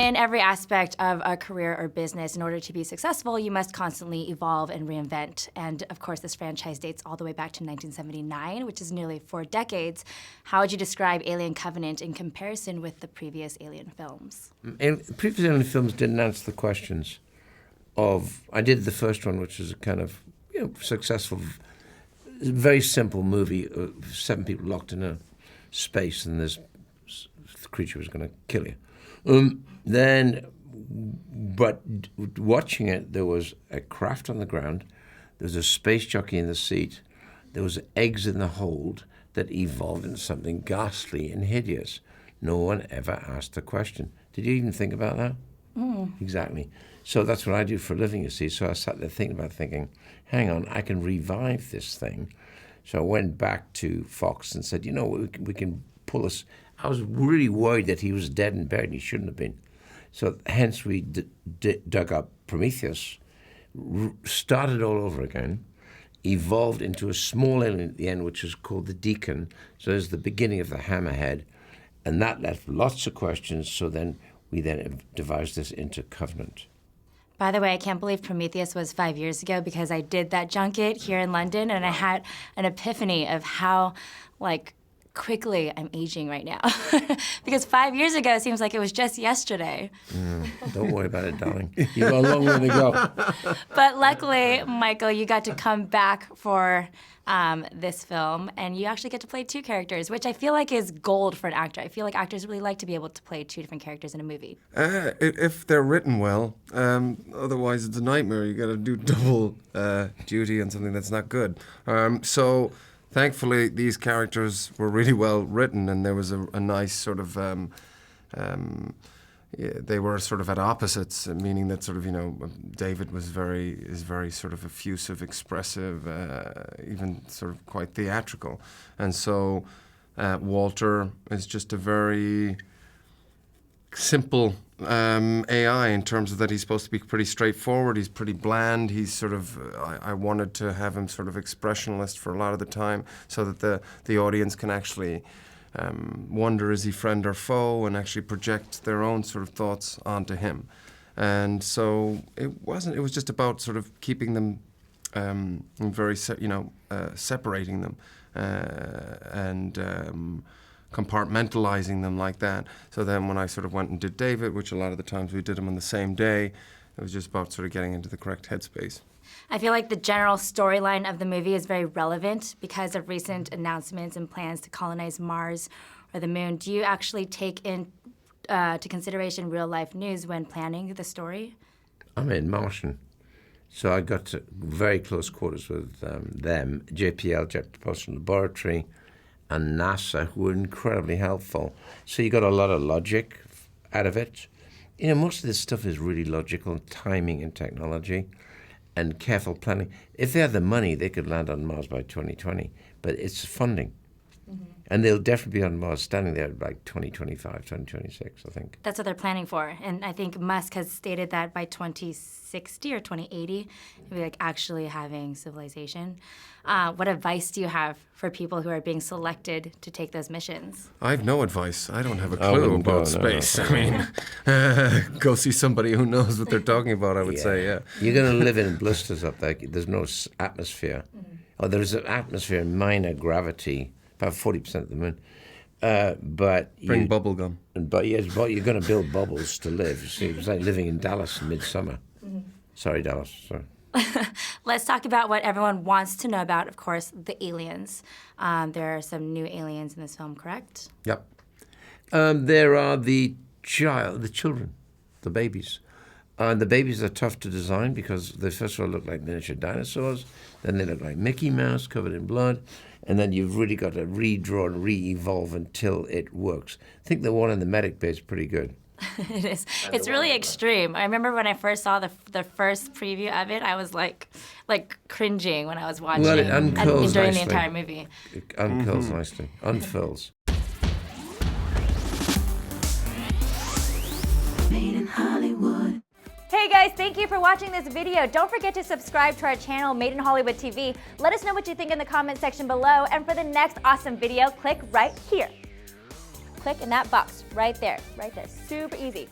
In every aspect of a career or business, in order to be successful, you must constantly evolve and reinvent. And of course, this franchise dates all the way back to 1979, which is nearly 4 decades. How would you describe Alien Covenant in comparison with the previous Alien films? Previous Alien films didn't answer the questions of... I did the first one, which was a kind of successful, very simple movie of 7 people locked in a space and this creature was going to kill you. But watching it, there was a craft on the ground, there was a space jockey in the seat, there was eggs in the hold that evolved into something ghastly and hideous. No one ever asked the question. Did you even think about that? Exactly. So that's what I do for a living, you see. So I sat there thinking, hang on, I can revive this thing. So I went back to Fox and said, we can pull this. I was really worried that he was dead and buried, and he shouldn't have been. So hence we dug up Prometheus, started all over again, evolved into a small alien at the end, which is called the Deacon. So there's the beginning of the Hammerhead, and that left lots of questions. So then we devised this into Covenant. By the way, I can't believe Prometheus was 5 years ago, because I did that junket here in London, and I had an epiphany of how, quickly I'm aging right now. Because 5 years ago seems like it was just yesterday. Don't worry about it, darling. You've got a long way to go. But luckily, Michael, you got to come back for this film, and you actually get to play 2 characters, which I feel like is gold for an actor. I feel like actors really like to be able to play 2 different characters in a movie. If they're written well. Otherwise, it's a nightmare. You got to do double duty on something that's not good. So thankfully, these characters were really well written, and there was a nice sort of... they were sort of at opposites, meaning that sort of, David is very sort of effusive, expressive, even sort of quite theatrical. And so Walter is just a very simple AI in terms of that he's supposed to be pretty straightforward, he's pretty bland, he's sort of, I wanted to have him sort of expressionless for a lot of the time so that the audience can actually wonder, is he friend or foe, and actually project their own sort of thoughts onto him. And so it was just about sort of keeping them separating them and compartmentalizing them like that. So then when I sort of went and did David, which a lot of the times we did them on the same day, it was just about sort of getting into the correct headspace. I feel like the general storyline of the movie is very relevant because of recent announcements and plans to colonize Mars or the moon. Do you actually take into consideration real-life news when planning the story? I'm in Martian. So I got to very close quarters with them, JPL, Jet Propulsion Laboratory, and NASA, who were incredibly helpful. So you got a lot of logic out of it. Most of this stuff is really logical, timing and technology, and careful planning. If they had the money, they could land on Mars by 2020, but it's funding. And they'll definitely be on Mars, standing there by 2025, 2026, I think. That's what they're planning for. And I think Musk has stated that by 2060 or 2080, we'll be actually having civilization. What advice do you have for people who are being selected to take those missions? I have no advice. I don't have a clue about space. No. I mean, go see somebody who knows what they're talking about, I would say, yeah. You're going to live in blisters up there. There's no atmosphere. Oh, there's an atmosphere, minor gravity, about 40% of the moon. But bring bubble gum. But you're going to build bubbles to live. You see, it's like living in Dallas in midsummer. Sorry, Dallas. Sorry. Let's talk about what everyone wants to know about, of course, the aliens. There are some new aliens in this film, correct? Yep. There are the children, the babies. The babies are tough to design because they first of all look like miniature dinosaurs, then they look like Mickey Mouse covered in blood, and then you've really got to redraw and re-evolve until it works. I think the one in the medic bay is pretty good. It is. It's really extreme. I remember when I first saw the first preview of it, I was like cringing when I was watching it uncurls during nicely. the entire movie. It uncurls nicely, unfurls. Made in Hollywood. Hey guys, thank you for watching this video. Don't forget to subscribe to our channel, Made in Hollywood TV. Let us know what you think in the comment section below. And for the next awesome video, click right here. Click in that box right there. Super easy.